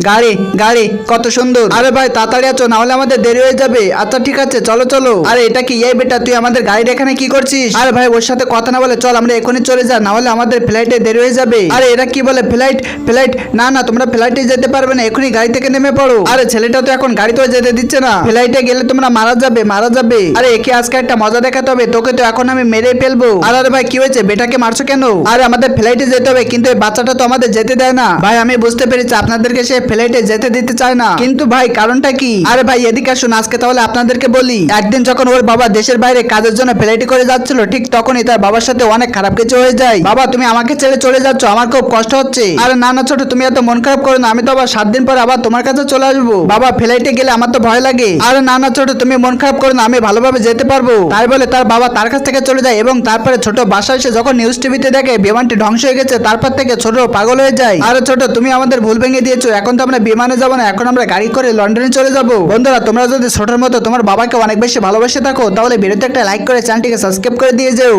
গাড়ি গাড়ি কত সুন্দর। আরে ভাই তাড়াতাড়ি আছো, না হলে আমাদের দেরি হয়ে যাবে। আচ্ছা ঠিক আছে, চলো চলো। আরে এটা কি? এই বেটা তুই আমাদের গাড়ির এখানে কি করছিস? আরে ভাই ওর সাথে কথা না বলে চল আমরা এখনই চলে যা, না হলে আমাদের ফ্লাইটে দেরি হয়ে যাবে। আরে এরা কি বলে ফ্লাইট ফ্লাইট? না না, তোমরা ফ্লাইটে যেতে পারবে না, এখনই গাড়ি থেকে নেমে পড়ো। আরে ছেলেটা তো এখন গাড়িতেও যেতে দিচ্ছে না, ফ্লাইটে গেলে তোমরা মারা যাবে মারা যাবে। আরে একে আজকে একটা মজা দেখাতে হবে, তোকে তো এখন আমি মেরে ফেলবো। আরে ভাই কি হয়েছে, বেটাকে মারছো কেন? আরে আমাদের ফ্লাইটে যেতে হবে, কিন্তু এই বাচ্চাটা তো আমাদের যেতে দেয় না। ভাই আমি বুঝতে পেরেছি আপনাদেরকে সে ফ্লাইটে যেতে দিতে চায় না, কিন্তু ভাই কারণটা কি? আরে ভাই এদিকে আসুন, আজকে তাহলে আপনাদেরকে বলি। একদিন যখন ওর বাবা দেশের বাইরে কাজের জন্য ফ্লাইটে করে যাচ্ছিল, ঠিক তখনই তার বাবার সাথে অনেক খারাপ কিছু হয়ে যায়। বাবা তুমি আমাকে ছেড়ে চলে যাচ্ছ, আমার খুব কষ্ট হচ্ছে। আরে না না ছোট, তুমি এত মন খারাপ করো না, আমি তো আবার 7 দিন পর আবার তোমার কাছে চলে আসবো। বাবা ফ্লাইটে গেলে আমার তো ভয় লাগে। আরে না না ছোট, তুমি মন খারাপ করো না, আমি ভালোভাবে যেতে পারবো। তাই বলে তার বাবা তার কাছ থেকে চলে যায়, এবং তারপরে ছোট বাসায় এসে যখন নিউজ টিভিতে দেখে বিমানটি ধ্বংস হয়ে গেছে, তারপর থেকে ছোট পাগল হয়ে যায়। আরে ছোট তুমি আমাদের ভুল ভেঙে দিয়েছো, এখন তো আমরা বিমানে যাবো না, এখন আমরা গাড়ি করে লন্ডনে চলে যাবো। বন্ধুরা তোমরা যদি ছোটর মতো তোমার বাবাকে অনেক বেশি ভালোবাসে থাকো, তাহলে ভিডিওতে একটা লাইক করে চ্যানেলটিকে সাবস্ক্রাইব করে দিয়ে যেও।